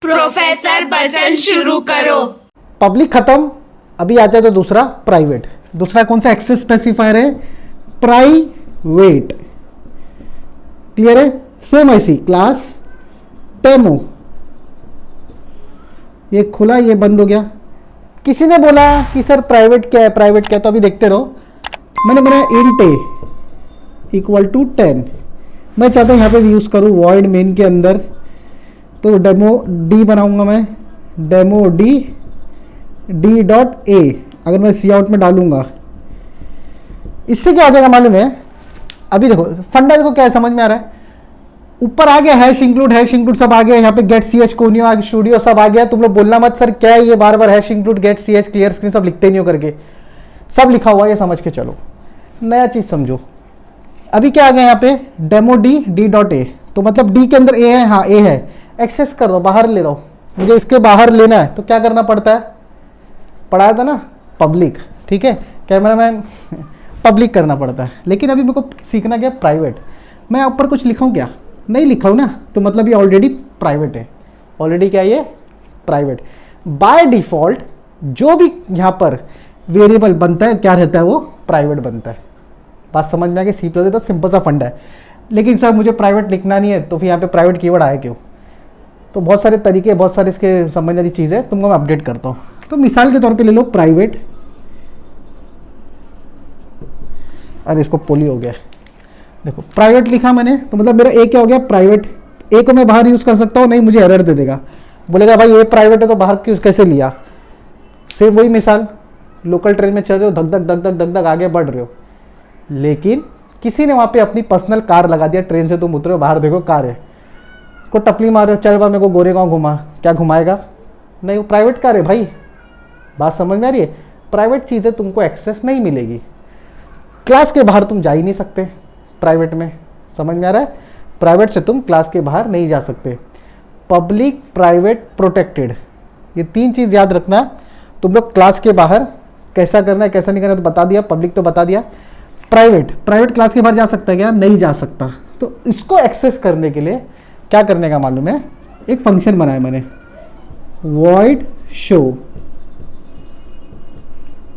Professor बचन शुरू करो। पब्लिक खत्म, अभी आ जाए तो दूसरा प्राइवेट। दूसरा कौन सा एक्सेस स्पेसिफायर है? प्राइवेट। क्लियर है? सेम ऐसी क्लास डेमो, ये खुला ये बंद हो गया। किसी ने बोला कि सर प्राइवेट क्या है, प्राइवेट क्या है, तो अभी देखते रहो। मैंने बनाया इंट ए इक्वल टू 10। मैं चाहता हूँ यहाँ पे यूज़ करूँ वॉइड मेन के अंदर, तो डेमो डी बनाऊंगा मैं, डेमो डी डॉट ए। अगर मैं सी आउट में डालूंगा, इससे क्या हो जाएगा मालूम है? अभी देखो फंडा, देखो क्या है, समझ में आ रहा है? ऊपर आ गया हैश इंक्लूड सब आ गया। यहाँ पे गेट सी एच कोनियो आ स्टूडियो सब आ गया। तुम लोग बोलना मत सर क्या है ये, बार बार hash include get C H clear screen सब लिखते नहीं हो करके, सब लिखा हुआ है, ये समझ के चलो, नया चीज समझो। अभी क्या आ गया यहाँ पे? डेमो डी डॉट ए, तो मतलब डी के अंदर ए है, हाँ ए है, एक्सेस कर रहा, बाहर ले रहा हूँ, मुझे इसके बाहर लेना है, तो क्या करना पड़ता है? पढ़ाया था ना, पब्लिक। ठीक है, कैमरामैन पब्लिक करना पड़ता है। लेकिन अभी मेरे को सीखना क्या? प्राइवेट। मैं ऊपर कुछ लिखा हूँ क्या? नहीं लिखा हूँ ना, तो मतलब ये ऑलरेडी प्राइवेट है। ऑलरेडी क्या ये? प्राइवेट। बाय डिफॉल्ट जो भी यहाँ पर वेरिएबल बनता है क्या रहता है? वो प्राइवेट बनता है। बात समझ में आ गई? सी प्लस तो सिंपल सा फंडा है। लेकिन सर मुझे प्राइवेट लिखना नहीं है, तो फिर यहाँ पे प्राइवेट कीवर्ड आया क्यों? तो बहुत सारे तरीके, बहुत सारे इसके समझने वाली चीज़ है, तुमको मैं अपडेट करता हूँ। तो मिसाल के तौर पे ले लो प्राइवेट, अरे इसको पोली हो गया, देखो प्राइवेट लिखा मैंने, तो मतलब मेरा ए क्या हो गया? प्राइवेट। ए को मैं बाहर यूज़ कर सकता हूँ, नहीं मुझे एरर दे देगा, बोलेगा भाई ये प्राइवेट है तो बाहर क्यों कैसे लिया? सेम वही मिसाल, लोकल ट्रेन में चल रहे हो, धक धक धक धक धक धक आगे बढ़ रहे हो, लेकिन किसी ने वहाँ पे अपनी पर्सनल कार लगा दिया, ट्रेन से तुम उतरे हो, बाहर देखो कार है, को टपली मार रहे हो, चल बा मेरे को गोरेगांव घुमा, क्या घुमाएगा? नहीं, वो प्राइवेट कार है भाई। बात समझ में आ रही है? प्राइवेट चीज़ें तुमको एक्सेस नहीं मिलेगी, क्लास के बाहर तुम जा ही नहीं सकते प्राइवेट में। समझ में आ रहा है? प्राइवेट से तुम क्लास के बाहर नहीं जा सकते। पब्लिक, प्राइवेट, प्रोटेक्टेड, ये तीन चीज़ याद रखना। तुम लोग क्लास के बाहर कैसा करना है कैसा नहीं करना तो बता दिया, पब्लिक तो बता दिया। प्राइवेट क्लास के बाहर जा सकता है क्या? नहीं जा सकता। तो इसको एक्सेस करने के लिए क्या करने का मालूम है? एक फंक्शन बनाया मैंने, वॉइड शो।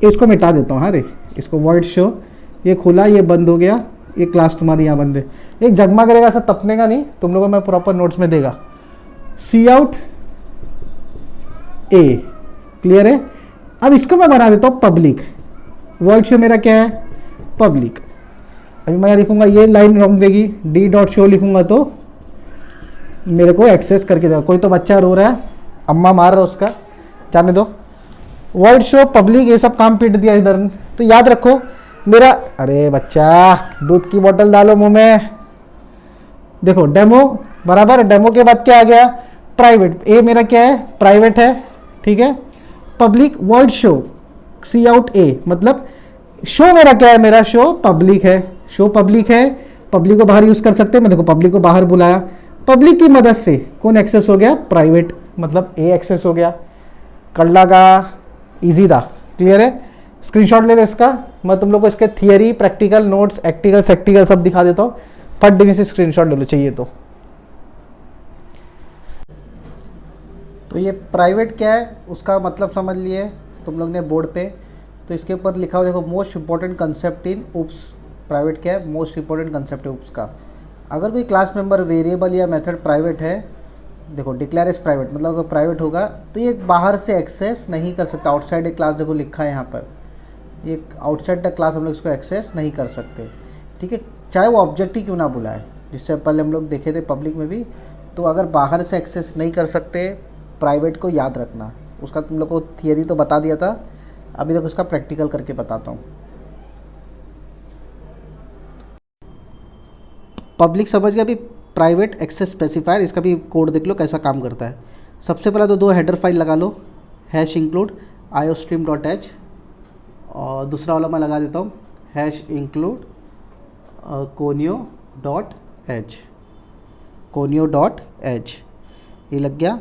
इसको मिटा देता हूँ, हाँ रे, इसको वॉइड शो, ये खुला ये बंद हो गया, ये क्लास तुम्हारी यहाँ बंद है। एक जगमा करेगा, ऐसा तपनेगा नहीं, तुम लोगों को मैं प्रॉपर नोट्स में देगा। सी आउट ए, क्लियर है? अब इसको मैं बना देता हूँ पब्लिक। वॉइड शो मेरा क्या है? पब्लिक। अभी मैं लिखूंगा, ये लाइन रॉन्ग देगी, डी डॉट शो लिखूंगा तो मेरे को एक्सेस करके देगा। कोई तो बच्चा रो रहा है, अम्मा मार रहा है उसका, जाने दो। वॉइड शो पब्लिक, ये सब काम पीट दिया इधर। तो याद रखो मेरा, अरे बच्चा दूध की बोतल डालो मुंह में। देखो डेमो बराबर, डेमो के बाद क्या आ गया? प्राइवेट। ए मेरा क्या है? प्राइवेट है, ठीक है। पब्लिक, वॉइड शो, सी आउट ए, मतलब शो मेरा क्या है? मेरा शो पब्लिक है। शो पब्लिक है, पब्लिक को बाहर यूज कर सकते हैं। मैं देखो पब्लिक को बाहर बुलाया, पब्लिक की मदद से कौन एक्सेस हो गया? प्राइवेट, मतलब ए एक्सेस हो गया। कर लगा, इजी था, क्लियर है? स्क्रीनशॉट ले लो इसका, मैं तुम लोग को इसके थियरी, प्रैक्टिकल नोट्स, एक्टिकल सेक्टिकल सब दिखा देता हूँ। फट डिग्री से स्क्रीनशॉट ले लो चाहिए तो ये प्राइवेट क्या है उसका मतलब समझ लिए तुम लोग ने बोर्ड पे। तो इसके ऊपर लिखा हुआ देखो, most important concept in oops. Private क्या है? मोस्ट इंपॉर्टेंट कंसेप्ट है उप्स का। अगर कोई क्लास मेंबर वेरिएबल या मेथड प्राइवेट है, देखो डिक्लेयर एज प्राइवेट, मतलब अगर प्राइवेट होगा तो ये बाहर से एक्सेस नहीं कर सकता। आउटसाइड ए क्लास, देखो लिखा है यहाँ पर, ये आउटसाइड द क्लास हम लोग इसको एक्सेस नहीं कर सकते, ठीक है, चाहे वो ऑब्जेक्ट ही क्यों ना बुलाए। जिससे पहले हम लोग देखे थे पब्लिक में भी। तो अगर बाहर से एक्सेस नहीं कर सकते प्राइवेट को, याद रखना। उसका तुम लोग को थियरी तो बता दिया था, अभी तक उसका प्रैक्टिकल करके बताता हूँ। पब्लिक समझ गया। अभी प्राइवेट एक्सेस स्पेसिफायर, इसका भी कोड देख लो कैसा काम करता है। सबसे पहला तो दो हेडर फाइल लगा लो, हैश इंक्लूड iostream.h, और दूसरा वाला मैं लगा देता हूँ हैश इंक्लूड conio.h। ये लग गया।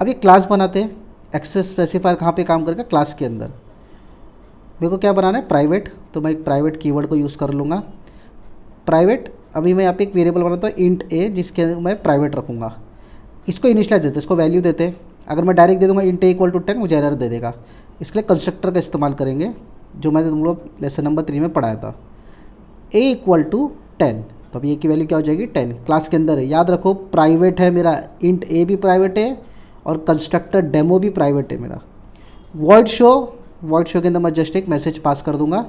अब ये क्लास बनाते हैं। एक्सेस स्पेसिफायर कहाँ पे काम करेगा? क्लास के अंदर। मेरे को क्या बनाना है? प्राइवेट। तो मैं एक प्राइवेट कीवर्ड को यूज़ कर लूँगा, प्राइवेट। अभी मैं यहाँ पे एक वेरिएबल बनाता हूँ इंट ए, जिसके मैं प्राइवेट रखूँगा। इसको इनिशियलाइज देते, इसको वैल्यू देते। अगर मैं डायरेक्ट दे दूँगा इंट ए इक्वल टू 10, मुझे एरर दे देगा। इसके लिए कंस्ट्रक्टर का इस्तेमाल करेंगे, जो मैंने तुम लोग लेसन नंबर 3 में पढ़ाया था। ए इक्वल टू 10, तो अब ए की वैल्यू क्या हो जाएगी 10, क्लास के अंदर है। याद रखो प्राइवेट है मेरा, इंट ए भी प्राइवेट है और कंस्ट्रक्टर डेमो भी प्राइवेट है मेरा। वॉइड शो के अंदर मैं जस्ट एक मैसेज पास कर दूंगा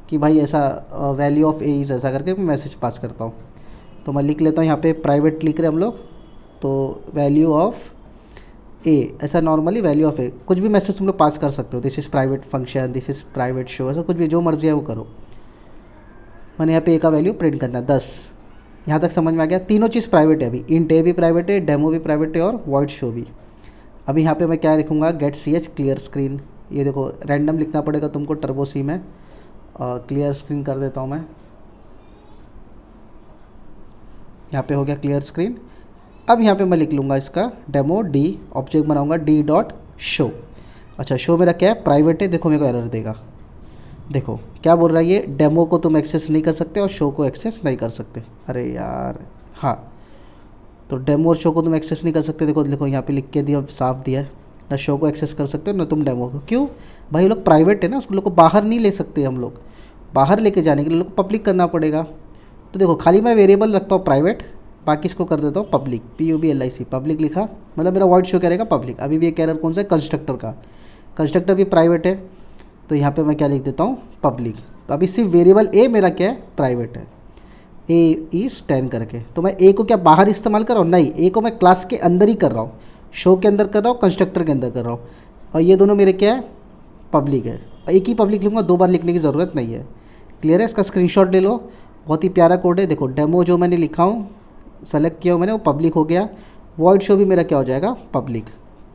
कि भाई ऐसा वैल्यू ऑफ ए इज़ ऐसा करके मैं मैसेज पास करता हूँ। तो मैं लिख लेता हूँ यहाँ पे प्राइवेट लिख रहे हम लोग, तो वैल्यू ऑफ ए ऐसा नॉर्मली वैल्यू ऑफ ए, कुछ भी मैसेज तुम लोग पास कर सकते हो। This is private function, this is private show, ऐसा कुछ भी जो मर्जी है वो करो। मैंने यहाँ पे ए का वैल्यू प्रिंट करना है 10। यहाँ तक समझ में आ गया। तीनों चीज़ प्राइवेट है अभी, इंट ए भी प्राइवेट है, डेमो भी प्राइवेट है और वॉइड शो भी। अभी यहाँ पे मैं क्या लिखूँगा, get C H clear screen. ये देखो रैंडम लिखना पड़ेगा तुमको टर्बो सी में, क्लियर स्क्रीन कर देता हूँ मैं। यहाँ पे हो गया क्लियर स्क्रीन। अब यहाँ पे मैं लिख लूँगा इसका डेमो डी, ऑब्जेक्ट बनाऊँगा डी डॉट शो। अच्छा शो मेरा क्या है, प्राइवेट है। देखो मेरे को एरर देगा, देखो क्या बोल रहा है ये, डेमो को तुम एक्सेस नहीं कर सकते और शो को एक्सेस नहीं कर सकते। अरे यार हाँ, तो डेमो और शो को तुम एक्सेस नहीं कर सकते। देखो यहाँ पे लिख के दिया, साफ दिया है, ना शो को एक्सेस कर सकते हो ना तुम डेमो को। क्यों भाई, ये लोग प्राइवेट है ना, उसको लोग को बाहर नहीं ले सकते हम लोग। बाहर लेके जाने के लिए लोग को पब्लिक करना पड़ेगा। तो देखो खाली मैं वेरिएबल रखता हूँ प्राइवेट, बाकी इसको कर देता हूँ पब्लिक, PUBLIC, पब्लिक लिखा, मतलब मेरा वॉइड शो करेगा पब्लिक। अभी भी एक एरर कौन सा है, कंस्ट्रक्टर का, कंस्ट्रक्टर भी प्राइवेट है, तो यहाँ पे मैं क्या लिख देता हूँ पब्लिक। तो अभी सिर्फ वेरिएबल ए मेरा क्या है, प्राइवेट है, ए इज़ 10 करके। तो मैं ए को क्या बाहर इस्तेमाल कर रहा हूँ, नहीं, ए को मैं क्लास के अंदर ही कर रहा हूँ, शो के अंदर कर रहा हूँ, कंस्ट्रक्टर के अंदर कर रहा हूँ। और ये दोनों मेरे क्या है, पब्लिक है। एक ही पब्लिक लिखूँगा, 2 बार लिखने की ज़रूरत नहीं है। क्लियर है, इसका स्क्रीनशॉट ले लो, बहुत ही प्यारा कोड है। देखो डेमो जो मैंने लिखा हूँ, सेलेक्ट किया हूँ मैंने, वो पब्लिक हो गया। वॉइड शो भी मेरा क्या हो जाएगा, पब्लिक।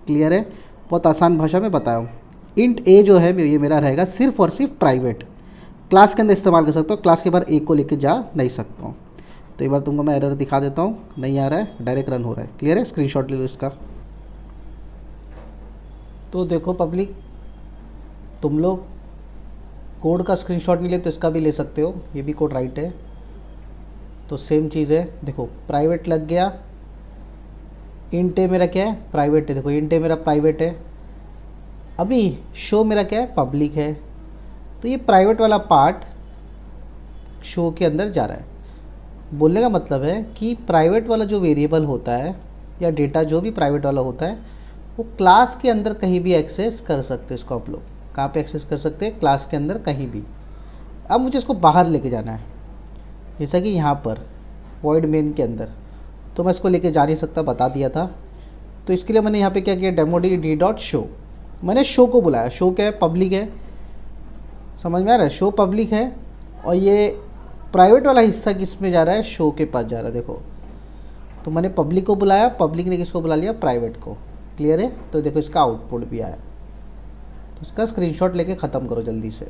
क्लियर है, बहुत आसान भाषा में बताया हूँ। इंट ए जो है ये मेरा रहेगा सिर्फ और सिर्फ प्राइवेट, क्लास के अंदर इस्तेमाल कर सकता हूँ, क्लास के बाहर ए को लेके जा नहीं सकता हूँ। तो एक बार तुमको मैं एरर दिखा देता हूँ, नहीं आ रहा है, डायरेक्ट रन हो रहा है। क्लियर है, स्क्रीनशॉट ले लो इसका। तो देखो पब्लिक, तुम लोग कोड का स्क्रीनशॉट नहीं ले तो इसका भी ले सकते हो, ये भी कोड राइट है। तो सेम चीज़ है, देखो प्राइवेट लग गया, इंट ए मेरा क्या है, प्राइवेट है। देखो इंट ए मेरा प्राइवेट है, अभी शो मेरा क्या है, पब्लिक है। तो ये प्राइवेट वाला पार्ट शो के अंदर जा रहा है। बोलने का मतलब है कि प्राइवेट वाला जो वेरिएबल होता है या डेटा जो भी प्राइवेट वाला होता है, वो क्लास के अंदर कहीं भी एक्सेस कर सकते हैं। इसको आप लोग कहाँ पे एक्सेस कर सकते हैं, क्लास के अंदर कहीं भी। अब मुझे इसको बाहर लेके जाना है, जैसा कि यहाँ पर वॉइड मेन के अंदर, तो मैं इसको लेके जा नहीं सकता, बता दिया था। तो इसके लिए मैंने यहाँ पे क्या किया, डेमो डी डॉट शो, मैंने शो को बुलाया। शो क्या है, पब्लिक है, समझ में आ रहा है, शो पब्लिक है। और ये प्राइवेट वाला हिस्सा किस में जा रहा है, शो के पास जा रहा है। देखो तो मैंने पब्लिक को बुलाया, पब्लिक ने किसको बुला लिया, प्राइवेट को। क्लियर है, तो देखो इसका आउटपुट भी आया। तो इसका स्क्रीनशॉट लेके ख़त्म करो जल्दी से।